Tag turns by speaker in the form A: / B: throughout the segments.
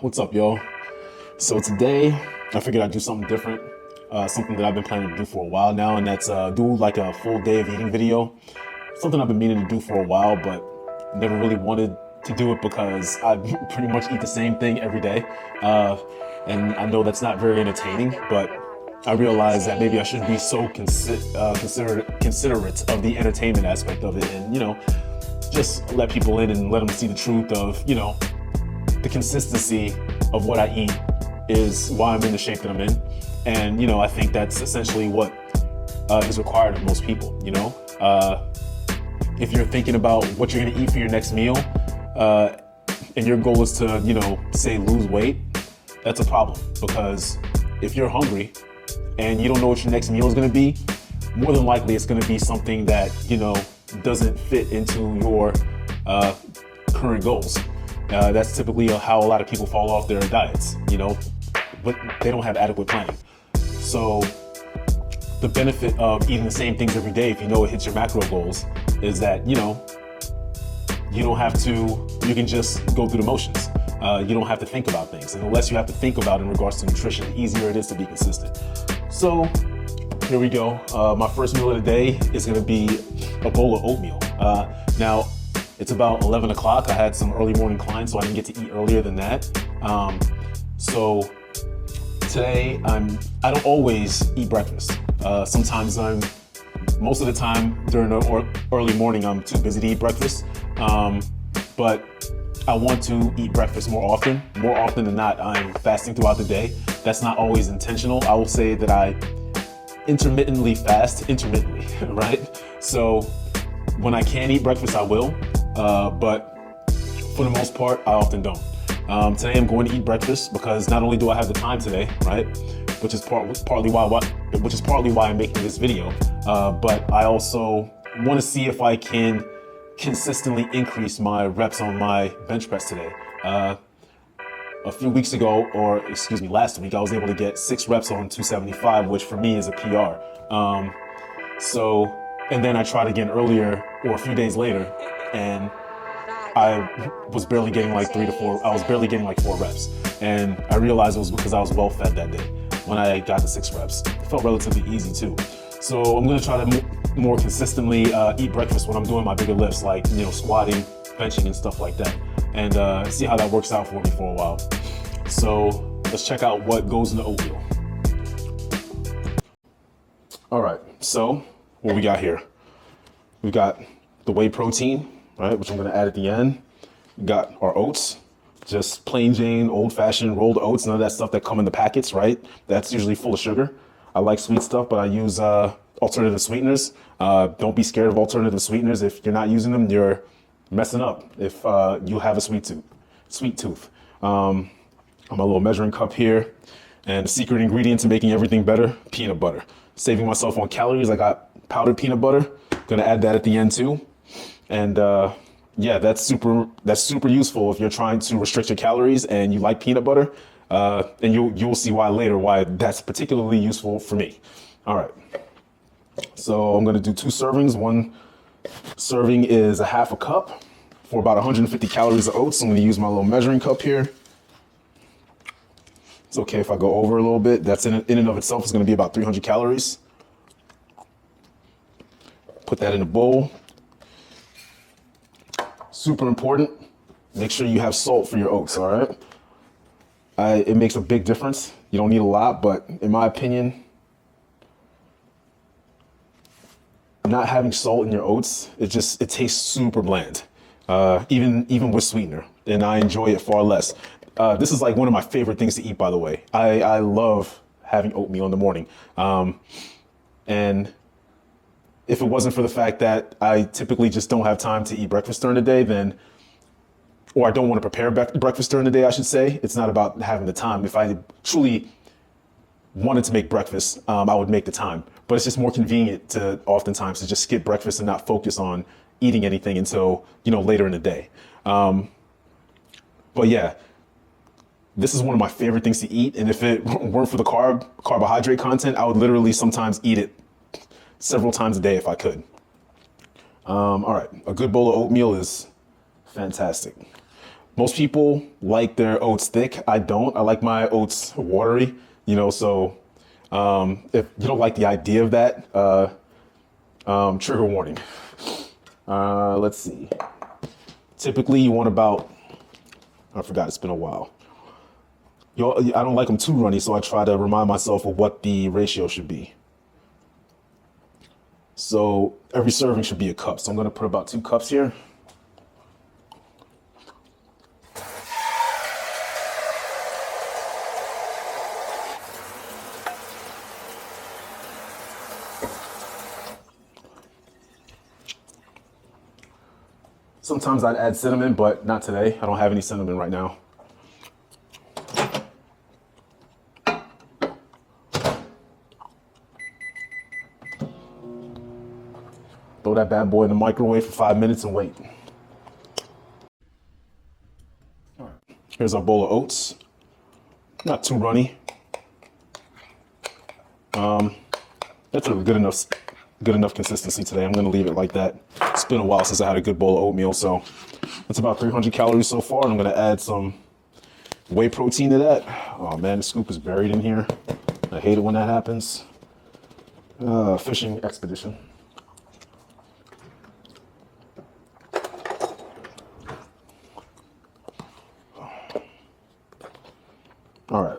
A: What's up, y'all? So today, I figured I'd do something different, something that I've been planning to do for a while now, and that's do like a full day of eating video. Something I've been meaning to do for a while, but never really wanted to do it because I pretty much eat the same thing every day. And I know that's not very entertaining, but I realized that maybe I shouldn't be so considerate of the entertainment aspect of it, and just let people in and let them see the truth of the consistency of what I eat is why I'm in the shape that I'm in. And, I think that's essentially what is required of most people, If you're thinking about what you're gonna eat for your next meal, and your goal is to, say lose weight, that's a problem. Because if you're hungry and you don't know what your next meal is gonna be, more than likely it's gonna be something that, doesn't fit into your current goals. That's typically how a lot of people fall off their diets, but they don't have adequate planning. So the benefit of eating the same things every day, if you know it hits your macro goals, is that, you don't have to, you can just go through the motions. You don't have to think about things. And the less you have to think about in regards to nutrition, the easier it is to be consistent. So here we go. My first meal of the day is gonna be a bowl of oatmeal. Now, it's about 11 o'clock. I had some early morning clients, so I didn't get to eat earlier than that. So today, I don't always eat breakfast. Sometimes most of the time during the early morning, I'm too busy to eat breakfast. But I want to eat breakfast more often. More often than not, I'm fasting throughout the day. That's not always intentional. I will say that I intermittently fast, right? So when I can eat breakfast, I will. But for the most part, I often don't. Today I'm going to eat breakfast because not only do I have the time today, right, which is partly why I'm making this video, but I also want to see if I can consistently increase my reps on my bench press today. A few weeks ago, last week, I was able to get 6 reps on 275, which for me is a PR. And then I tried again earlier, or a few days later, and I was barely getting like 4 reps. And I realized it was because I was well fed that day when I got the 6 reps. It felt relatively easy too. So I'm gonna try to more consistently eat breakfast when I'm doing my bigger lifts, like squatting, benching, and stuff like that, and see how that works out for me for a while. So let's check out what goes in the oatmeal. All right, so what we got here? We got the whey protein, right, which I'm gonna add at the end. We got our oats, just plain Jane, old-fashioned rolled oats, none of that stuff that come in the packets, right? That's usually full of sugar. I like sweet stuff, but I use alternative sweeteners. Don't be scared of alternative sweeteners. If you're not using them, you're messing up if you have a sweet tooth. My little measuring cup here, and the secret ingredient to making everything better, peanut butter. Saving myself on calories, I got powdered peanut butter. Gonna add that at the end too. And yeah, that's super useful if you're trying to restrict your calories and you like peanut butter. And you'll see why that's particularly useful for me. All right. So I'm gonna do 2 servings. 1 serving is a half a cup for about 150 calories of oats. I'm gonna use my little measuring cup here. It's okay if I go over a little bit. That's in and of itself is gonna be about 300 calories. Put that in a bowl. Super important. Make sure you have salt for your oats, all right? It makes a big difference. You don't need a lot, but in my opinion, not having salt in your oats, it tastes super bland, even with sweetener, and I enjoy it far less. This is like one of my favorite things to eat, by the way. I love having oatmeal in the morning. And if it wasn't for the fact that I typically just don't have time to eat breakfast during the day, or I don't want to prepare breakfast during the day, I should say. It's not about having the time. If I truly wanted to make breakfast, I would make the time. But it's just more convenient to oftentimes to just skip breakfast and not focus on eating anything until, later in the day. But yeah, this is one of my favorite things to eat. And if it weren't for the carbohydrate content, I would literally sometimes eat it several times a day if I could. All right, a good bowl of oatmeal is fantastic. Most people like their oats thick. I don't. I like my oats watery, so if you don't like the idea of that, trigger warning. Let's see. Typically, you want about, I forgot, it's been a while. I don't like them too runny, so I try to remind myself of what the ratio should be. So every serving should be a cup. So I'm going to put about 2 cups here. Sometimes I'd add cinnamon, but not today. I don't have any cinnamon right now. Throw that bad boy in the microwave for 5 minutes and wait. All right. Here's our bowl of oats. Not too runny. That's a good enough consistency today. I'm gonna leave it like that. It's been a while since I had a good bowl of oatmeal, so that's about 300 calories so far. And I'm gonna add some whey protein to that. Oh man, the scoop is buried in here. I hate it when that happens. Fishing expedition. All right.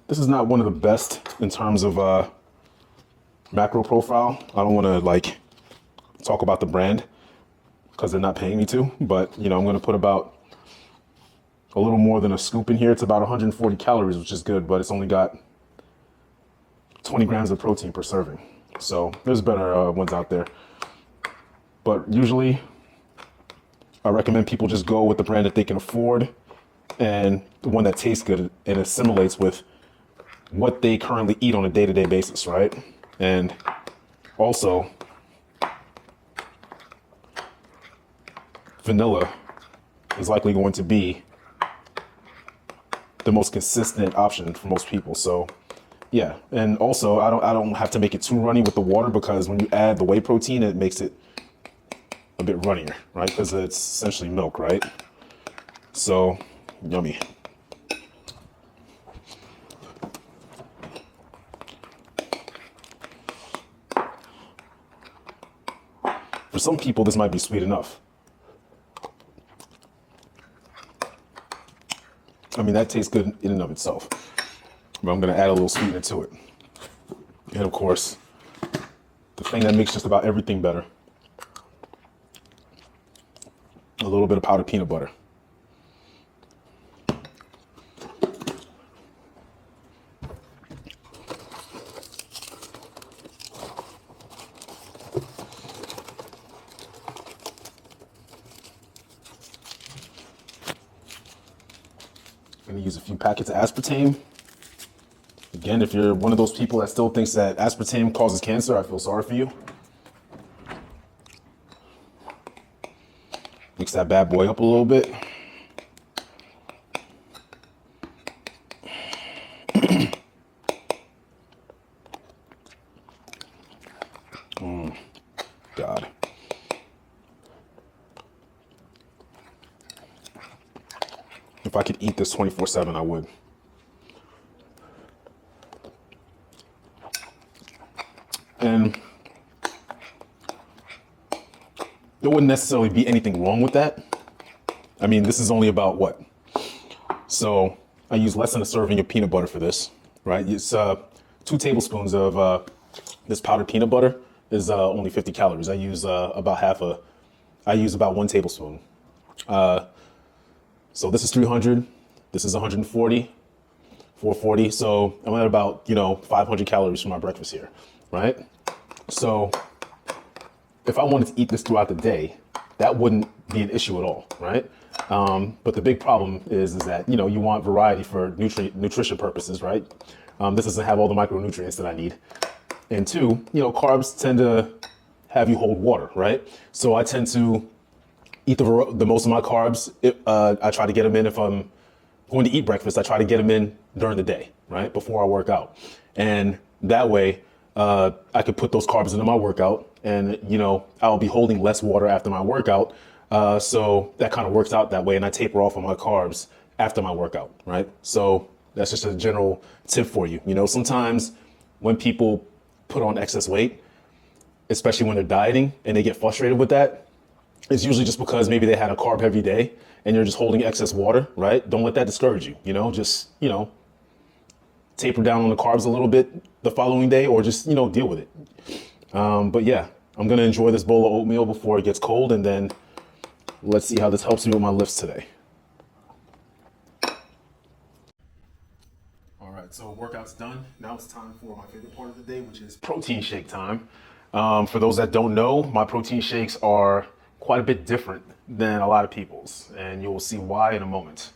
A: This is not one of the best in terms of macro profile. I don't want to talk about the brand because they're not paying me to, but I'm going to put about a little more than a scoop in here. It's about 140 calories, which is good, but it's only got 20 grams of protein per serving. So there's better ones out there. But usually I recommend people just go with the brand that they can afford and the one that tastes good and assimilates with what they currently eat on a day-to-day basis, right? And also, vanilla is likely going to be the most consistent option for most people. So yeah, and also I don't have to make it too runny with the water because when you add the whey protein, it makes it a bit runnier, right? Because it's essentially milk, right? So yummy. For some people, this might be sweet enough. I mean, that tastes good in and of itself, but I'm going to add a little sweetener to it. And of course, the thing that makes just about everything better, a little bit of powdered peanut butter. I'm going to use a few packets of aspartame. Again, if you're one of those people that still thinks that aspartame causes cancer, I feel sorry for you. Mix that bad boy up a little bit. God. If I could eat this 24/7, I would. And there wouldn't necessarily be anything wrong with that. I mean, this is only about what? So I use less than a serving of peanut butter for this, right? It's 2 tablespoons of this powdered peanut butter is only 50 calories. I use I use about 1 tablespoon. So this is 300, this is 140, 440. So I'm at about, 500 calories for my breakfast here, right? So if I wanted to eat this throughout the day, that wouldn't be an issue at all, right? But the big problem is that, you want variety for nutrition purposes, right? This doesn't have all the micronutrients that I need. And 2, carbs tend to have you hold water, right? So I tend to eat the most of my carbs. I try to get them in if I'm going to eat breakfast. I try to get them in during the day, right? Before I work out. And that way, I could put those carbs into my workout and, I'll be holding less water after my workout. So that kind of works out that way, and I taper off on my carbs after my workout, right? So that's just a general tip for you. You know, sometimes when people put on excess weight, especially when they're dieting and they get frustrated with that, it's usually just because maybe they had a carb heavy day and you're just holding excess water, right? Don't let that discourage you. You know, just, taper down on the carbs a little bit the following day, or just, deal with it. But yeah, I'm going to enjoy this bowl of oatmeal before it gets cold, and then let's see how this helps me with my lifts today. All right, so workout's done. Now it's time for my favorite part of the day, which is protein shake time. For those that don't know, my protein shakes are quite a bit different than a lot of people's, and you'll see why in a moment.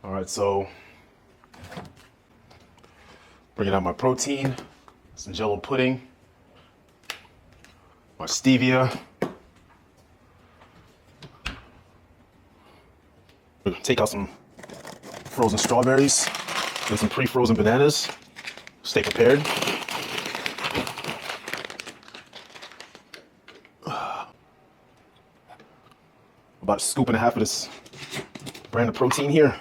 A: All right, so bringing out my protein, some Jello pudding, my stevia. Take out some frozen strawberries and some pre-frozen bananas. Stay prepared. About a scoop and a half of this brand of protein here.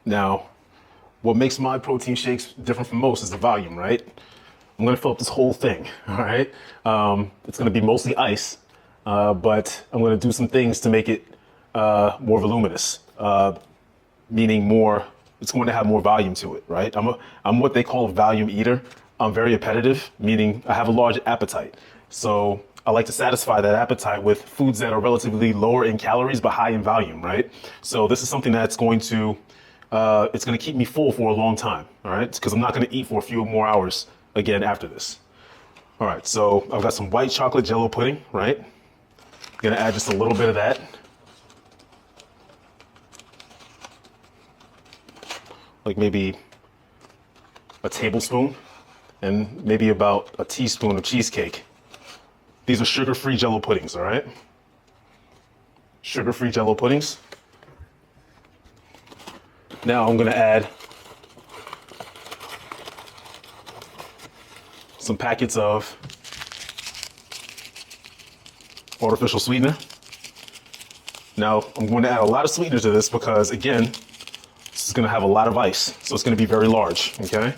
A: Now, what makes my protein shakes different from most is the volume, right? I'm gonna fill up this whole thing, all right? It's gonna be mostly ice, but I'm gonna do some things to make it more voluminous, meaning it's going to have more volume to it, right? I'm what they call a volume eater. I'm very appetitive, meaning I have a large appetite. So I like to satisfy that appetite with foods that are relatively lower in calories, but high in volume, right? So this is something that's going to keep me full for a long time, all right? Because I'm not gonna eat for a few more hours again after this. All right, so I've got some white chocolate Jello pudding, right? Gonna add just a little bit of that. Like maybe a tablespoon, and maybe about a teaspoon of cheesecake. These are sugar-free Jello puddings, all right? Sugar-free Jello puddings. Now I'm gonna add some packets of artificial sweetener. Now I'm going to add a lot of sweetener to this because, again, this is going to have a lot of ice, so it's going to be very large, okay?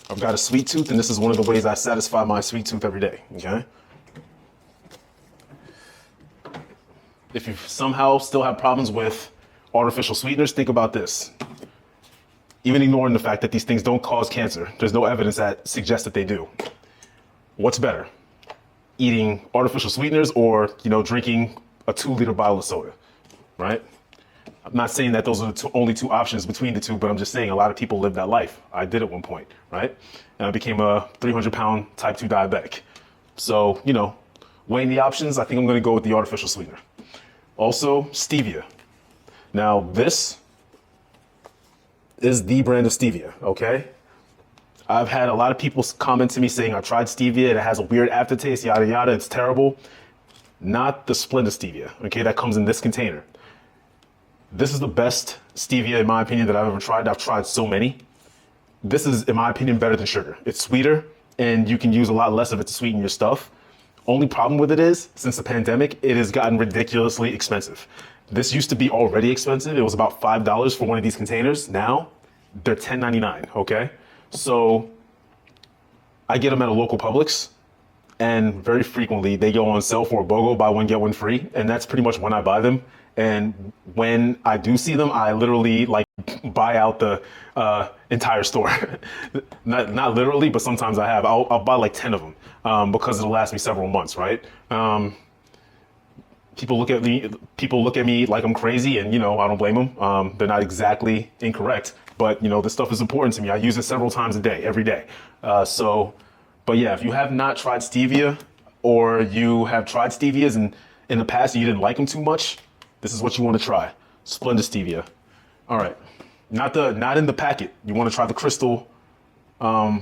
A: I've got a sweet tooth, and this is one of the ways I satisfy my sweet tooth every day, okay? If you somehow still have problems with artificial sweeteners, think about this. Even ignoring the fact that these things don't cause cancer, there's no evidence that suggests that they do. What's better? Eating artificial sweeteners or, drinking a 2-liter bottle of soda, right? I'm not saying that those are the only two options between the two, but I'm just saying a lot of people live that life. I did at one point, right? And I became a 300-pound type 2 diabetic. So, weighing the options, I think I'm going to go with the artificial sweetener. Also, stevia. Now, this is the brand of stevia, okay? I've had a lot of people comment to me saying, I tried stevia, it has a weird aftertaste, yada, yada, it's terrible. Not the Splenda stevia, okay, that comes in this container. This is the best stevia, in my opinion, that I've ever tried. I've tried so many. This is, in my opinion, better than sugar. It's sweeter, and you can use a lot less of it to sweeten your stuff. Only problem with it is, since the pandemic, it has gotten ridiculously expensive. This used to be already expensive. It was about $5 for one of these containers. Now, they're $10.99, okay? So I get them at a local Publix, and very frequently they go on sale for a BOGO, buy one, get one free. And that's pretty much when I buy them. And when I do see them, I literally buy out the entire store. not literally, but sometimes I have. I'll buy like 10 of them because it'll last me several months, right? People look at me like I'm crazy, and I don't blame them. They're not exactly incorrect, but this stuff is important to me. I use it several times a day, every day. But yeah, if you have not tried stevia, or you have tried stevias and in the past and you didn't like them too much, this is what you want to try. Splenda stevia. All right, not in the packet. You want to try the crystal. Yeah,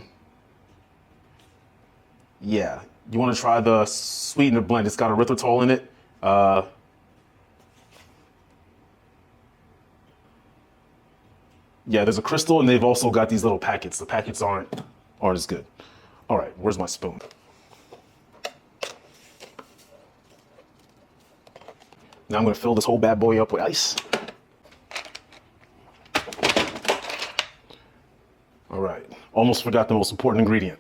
A: you want to try the sweetener blend. It's got erythritol in it. Yeah, there's a crystal, and they've also got these little packets. The packets aren't as good. All right, where's my spoon? Now I'm gonna fill this whole bad boy up with ice. All right, almost forgot the most important ingredient.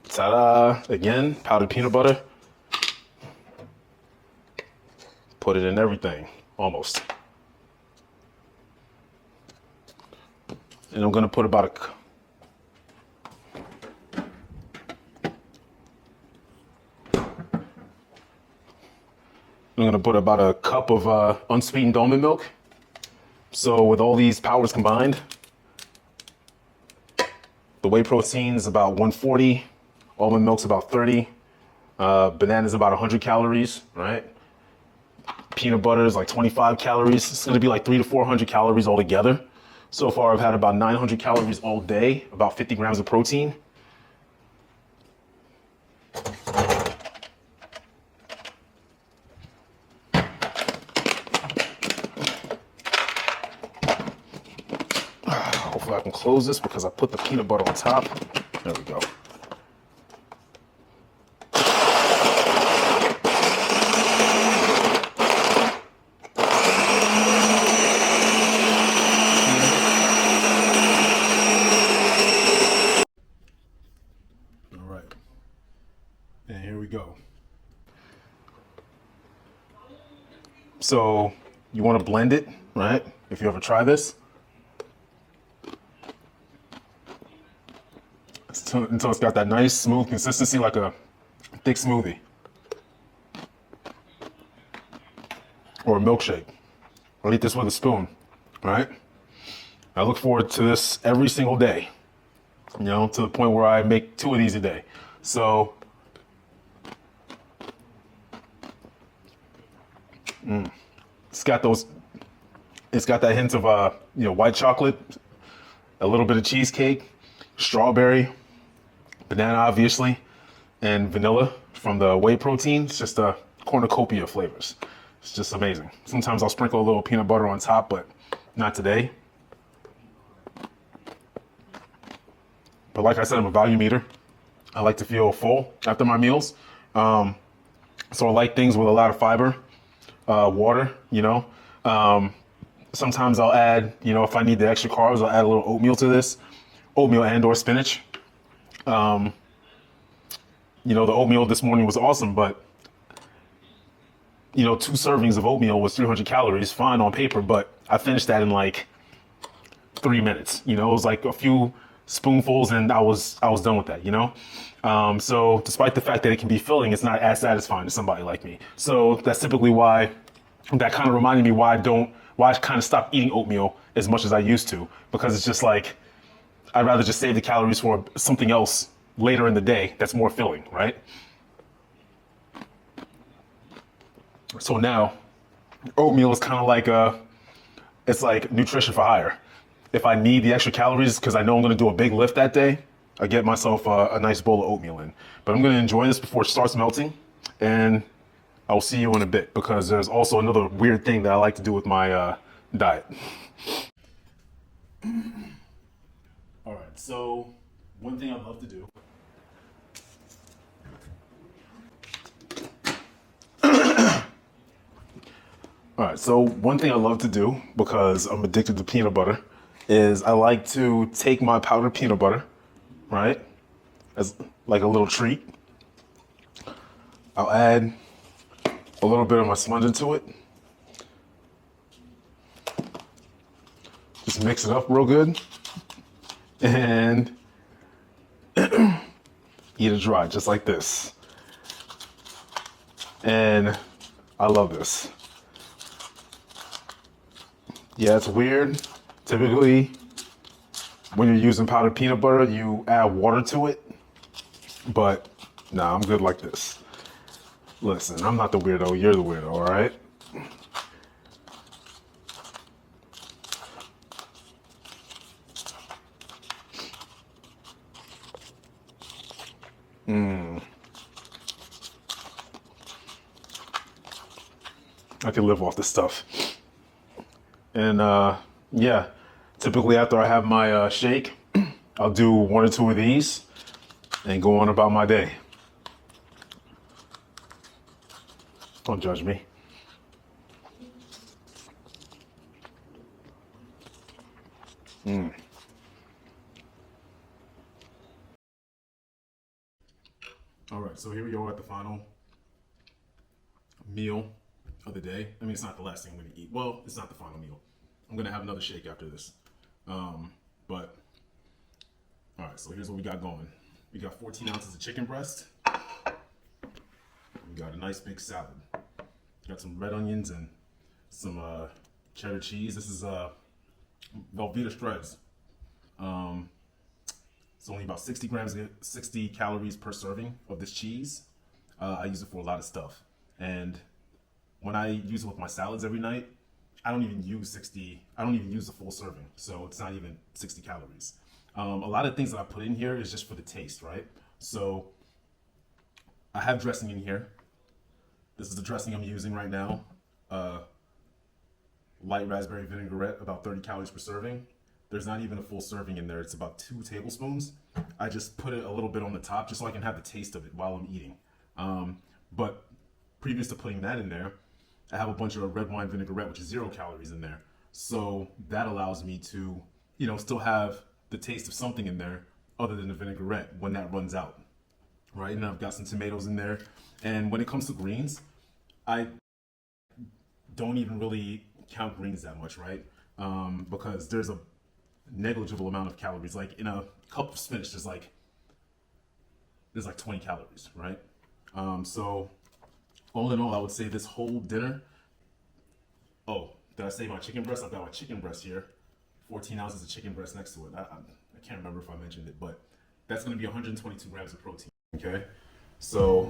A: Ta-da! Again, powdered peanut butter. Put it in everything, almost. And I'm gonna put about a cup of unsweetened almond milk. So with all these powders combined, the whey protein is about 140, almond milk's about 30, banana's about 100 calories, right? Peanut butter is like 25 calories. It's gonna be like 300 to 400 calories altogether. So far, I've had about 900 calories all day, about 50 grams of protein. Hopefully I can close this because I put the peanut butter on top. There we go. All right. And here we go. So you want to blend it, right? If you ever try this. Until it's got that nice smooth consistency like a thick smoothie or a milkshake. I'll eat this with a spoon, right? I look forward to this every single day, you know, to the point where I make 2 of these a day. So, it's got that hint of, white chocolate, a little bit of cheesecake, strawberry, banana, obviously, and vanilla from the whey protein. It's just a cornucopia of flavors. It's just amazing. Sometimes I'll sprinkle a little peanut butter on top, but not today. But like I said, I'm a volume eater. I like to feel full after my meals. So I like things with a lot of fiber, water, sometimes I'll add, if I need the extra carbs, I'll add a little oatmeal to this, oatmeal and or spinach. The oatmeal this morning was awesome, but 2 servings of oatmeal was 300 calories, fine on paper, but I finished that in like 3 minutes. It was like a few spoonfuls and I was done with that, So despite the fact that it can be filling, it's not as satisfying to somebody like me. So that's typically why that kind of reminded me why I kind of stopped eating oatmeal as much as I used to, because it's just like, I'd rather just save the calories for something else later in the day that's more filling, right? So now, oatmeal is kind of like it's like nutrition for hire. If I need the extra calories because I know I'm going to do a big lift that day, I get myself a nice bowl of oatmeal in. But I'm going to enjoy this before it starts melting, and I'll see you in a bit because there's also another weird thing that I like to do with my diet. All right, so one thing I love to do. All right, so one thing I love to do, because I'm addicted to peanut butter, is I like to take my powdered peanut butter, right, as like a little treat. I'll add a little bit of my sponge into it. Just mix it up real good. And eat it dry, just like this. And I love this. Yeah, it's weird. Typically, when you're using powdered peanut butter, you add water to it. But nah, I'm good like this. Listen, I'm not the weirdo, you're the weirdo, all right? I can live off this stuff. And yeah, typically after I have my shake, I'll do 1 or 2 of these and go on about my day. Don't judge me. All right, so here we are at the final meal of the day. I mean, it's not the last thing I'm gonna eat. Well, it's not the final meal. I'm gonna have another shake after this. But all right, so here's what we got going. We got 14 ounces of chicken breast. We got a nice big salad. Got some red onions and some cheddar cheese. This is Velveeta shreds. It's only about 60 calories per serving of this cheese. I use it for a lot of stuff. And when I use it with my salads every night, I don't even use the full serving. So it's not even 60 calories. A lot of things that I put in here is just for the taste, right? So I have dressing in here. This is the dressing I'm using right now. Light raspberry vinaigrette, about 30 calories per serving. There's not even a full serving in there. It's about 2 tablespoons. I just put it a little bit on the top just so I can have the taste of it while I'm eating. But previous to putting that in there, I have a bunch of red wine vinaigrette, which is 0 calories in there. So that allows me to, still have the taste of something in there other than the vinaigrette when that runs out, right? And I've got some tomatoes in there. And when it comes to greens, I don't even really count greens that much, right? Because there's a negligible amount of calories. Like in a cup of spinach, there's like 20 calories, right? So all in all, I would say this whole dinner. Oh, did I say my chicken breast? I've got my chicken breast here. 14 ounces of chicken breast next to it. I can't remember if I mentioned it, but that's going to be 122 grams of protein. Okay, so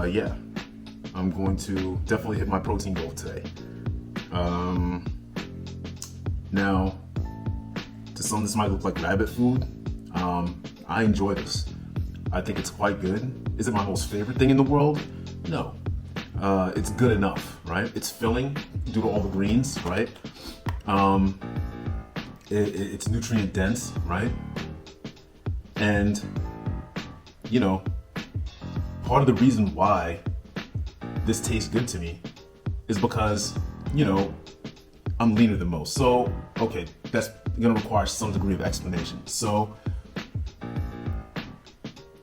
A: yeah, I'm going to definitely hit my protein goal today. Now, to some this might look like rabbit food. I enjoy this. I think it's quite good. Is it my most favorite thing in the world? No. It's good enough, right? It's filling due to all the greens, right? It's nutrient dense, right? And, part of the reason why this tastes good to me is because, I'm leaner than most. So, okay, that's gonna require some degree of explanation. So,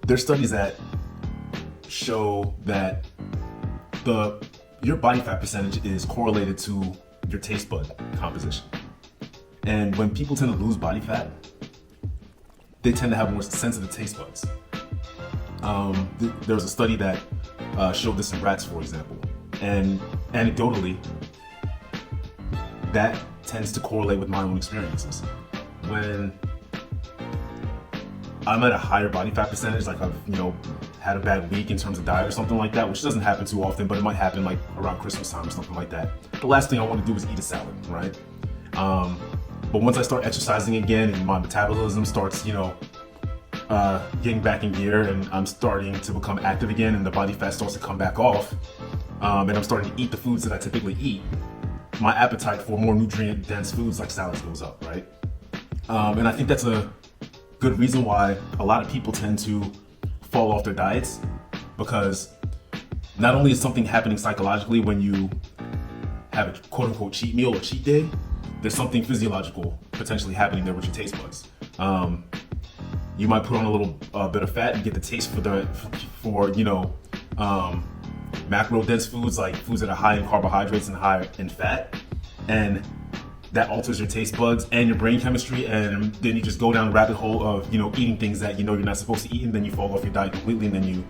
A: there's studies that show that your body fat percentage is correlated to your taste bud composition. And when people tend to lose body fat, they tend to have more sensitive taste buds. There was a study that showed this in rats, for example. And anecdotally, that tends to correlate with my own experiences. When I'm at a higher body fat percentage, like I've, had a bad week in terms of diet or something like that, which doesn't happen too often, but it might happen like around Christmas time or something like that. The last thing I want to do is eat a salad, right? But once I start exercising again and my metabolism starts, getting back in gear and I'm starting to become active again and the body fat starts to come back off, and I'm starting to eat the foods that I typically eat, my appetite for more nutrient dense foods like salads goes up, right? And I think that's a good reason why a lot of people tend to fall off their diets, because not only is something happening psychologically when you have a quote unquote cheat meal or cheat day, there's something physiological potentially happening there with your taste buds. You might put on a little bit of fat and get the taste for macro dense foods, like foods that are high in carbohydrates and high in fat, and that alters your taste buds and your brain chemistry, and then you just go down the rabbit hole of eating things that you're not supposed to eat, and then you fall off your diet completely, and then you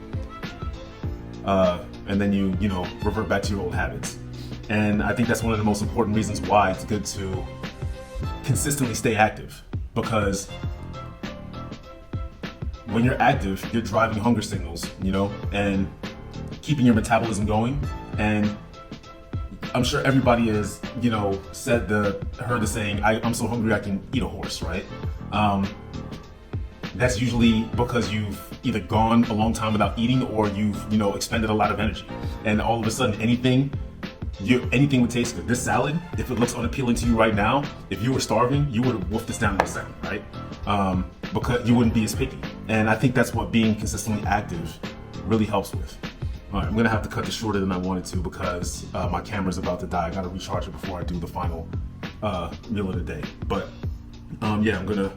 A: revert back to your old habits. And I think that's one of the most important reasons why it's good to consistently stay active, because when you're active, you're driving hunger signals, and keeping your metabolism going. And I'm sure everybody has, heard the saying, I'm so hungry I can eat a horse, right? That that's usually because you've either gone a long time without eating or you've, expended a lot of energy. And all of a sudden, anything would taste good. This salad, if it looks unappealing to you right now, if you were starving, you would have wolfed this down in a second, right? Because you wouldn't be as picky. And I think that's what being consistently active really helps with. All right, I'm gonna have to cut this shorter than I wanted to because my camera's about to die. I gotta recharge it before I do the final meal of the day. But yeah, I'm gonna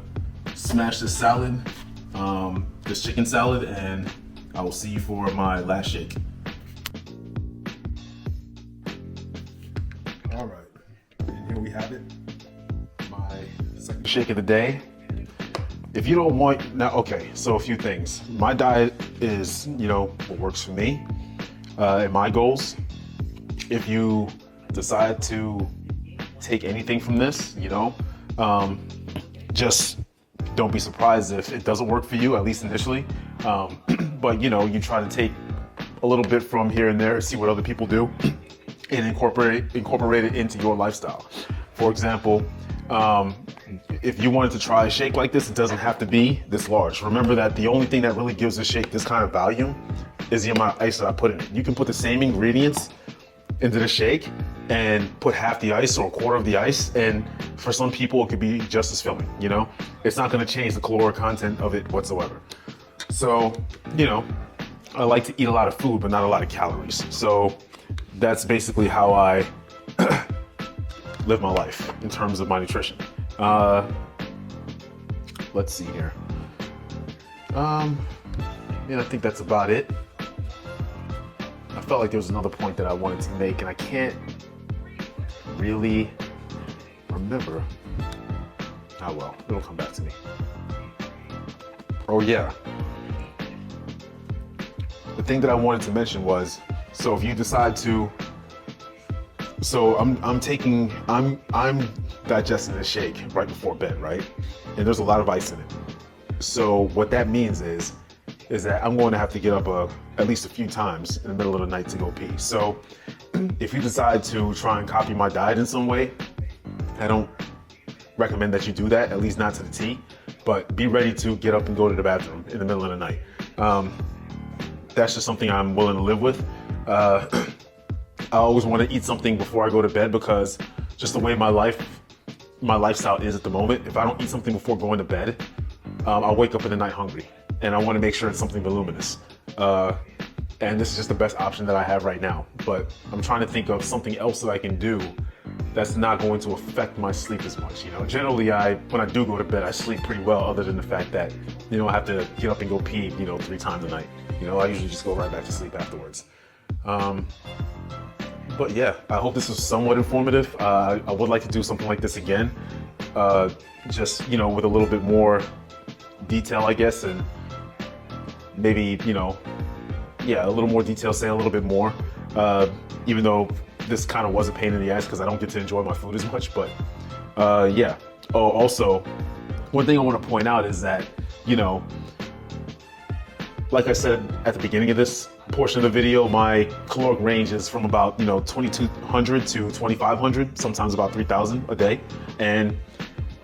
A: smash this salad, this chicken salad, and I will see you for my last shake. All right, and here we have it, my second shake of the day. If you don't want, now, okay, so a few things. My diet is, what works for me and my goals. If you decide to take anything from this, just don't be surprised if it doesn't work for you, at least initially. But, you try to take a little bit from here and there, see what other people do, and incorporate it into your lifestyle. For example, if you wanted to try a shake like this, it doesn't have to be this large. Remember that the only thing that really gives a shake this kind of volume is the amount of ice that I put in it. You can put the same ingredients into the shake and put half the ice or a quarter of the ice, and for some people it could be just as filling, It's not gonna change the caloric content of it whatsoever. So, I like to eat a lot of food, but not a lot of calories. So that's basically how I live my life in terms of my nutrition. Let's see here. I think that's about it. I felt like there was another point that I wanted to make, and I can't really remember. Oh well, it'll come back to me. Oh yeah. The thing that I wanted to mention was, so if you decide to, so I'm digesting a shake right before bed, right? And there's a lot of ice in it. So what that means is that I'm going to have to get up at least a few times in the middle of the night to go pee. So if you decide to try and copy my diet in some way, I don't recommend that you do that, at least not to the T, but be ready to get up and go to the bathroom in the middle of the night. That's just something I'm willing to live with. I always want to eat something before I go to bed because just the way my lifestyle is at the moment, if I don't eat something before going to bed, I'll wake up in the night hungry, and I want to make sure it's something voluminous. And this is just the best option that I have right now. But I'm trying to think of something else that I can do that's not going to affect my sleep as much. Generally, when I do go to bed, I sleep pretty well, other than the fact that I have to get up and go pee 3 times a night. I usually just go right back to sleep afterwards. But yeah, I hope this was somewhat informative. I would like to do something like this again, just with a little bit more detail, I guess, and maybe a little more detail, say a little bit more, even though this kind of was a pain in the ass because I don't get to enjoy my food as much. But yeah. Oh, also, one thing I want to point out is that like I said at the beginning of this portion of the video, my caloric range is from about 2,200 to 2,500, sometimes about 3,000 a day. And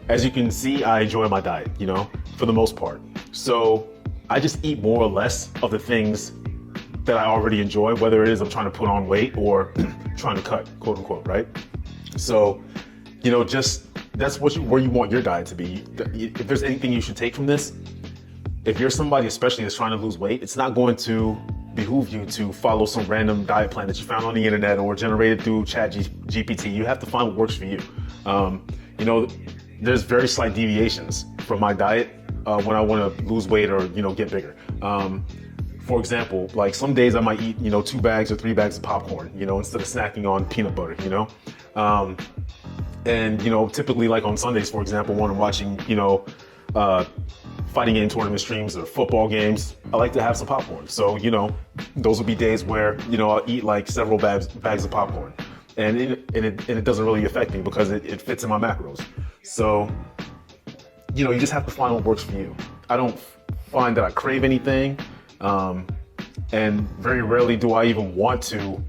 A: as you can see, I enjoy my diet, for the most part. So I just eat more or less of the things that I already enjoy, whether it is I'm trying to put on weight or trying to cut, quote unquote, right? So, just that's where you want your diet to be. If there's anything you should take from this, if you're somebody especially that's trying to lose weight, it's not going to behoove you to follow some random diet plan that you found on the internet or generated through GPT. You have to find what works for you. There's very slight deviations from my diet when I want to lose weight or get bigger. For example, like some days I might eat 2 bags or 3 bags of popcorn, instead of snacking on peanut butter, and typically, like on Sundays, for example, when I'm watching fighting game tournament streams or football games, I like to have some popcorn. So those will be days where I'll eat like several bags of popcorn, and it doesn't really affect me because it fits in my macros. So you just have to find what works for you. I don't find that I crave anything. And very rarely do I even want to,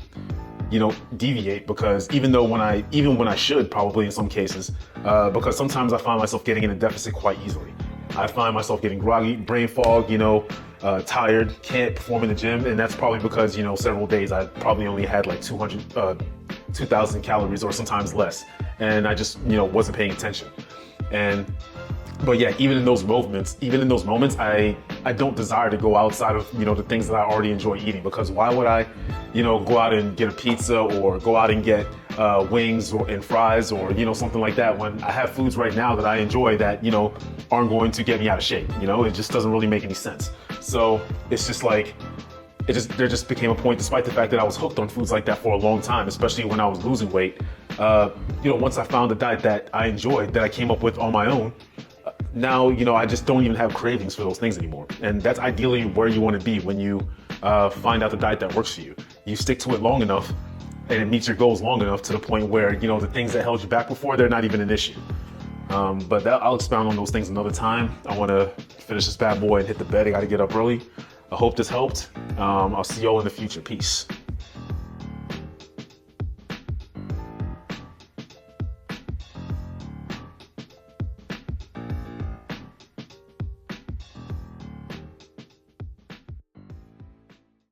A: deviate, because even when I should probably in some cases, because sometimes I find myself getting in a deficit quite easily. I find myself getting groggy, brain fog, tired, can't perform in the gym. And that's probably because, several days I probably only had like 2,000 calories or sometimes less. And I just, wasn't paying attention. But yeah, even in those moments, I don't desire to go outside of, the things that I already enjoy eating, because why would I, go out and get a pizza or go out and get wings and fries or, something like that when I have foods right now that I enjoy that, aren't going to get me out of shape. It just doesn't really make any sense. So it's just like, there just became a point, despite the fact that I was hooked on foods like that for a long time, especially when I was losing weight. Once I found a diet that I enjoyed, that I came up with on my own, now, I just don't even have cravings for those things anymore. And that's ideally where you want to be when you find out the diet that works for you. You stick to it long enough and it meets your goals long enough to the point where, the things that held you back before, they're not even an issue. But I'll expound on those things another time. I want to finish this bad boy and hit the bed. I got to get up early. I hope this helped. I'll see y'all in the future. Peace.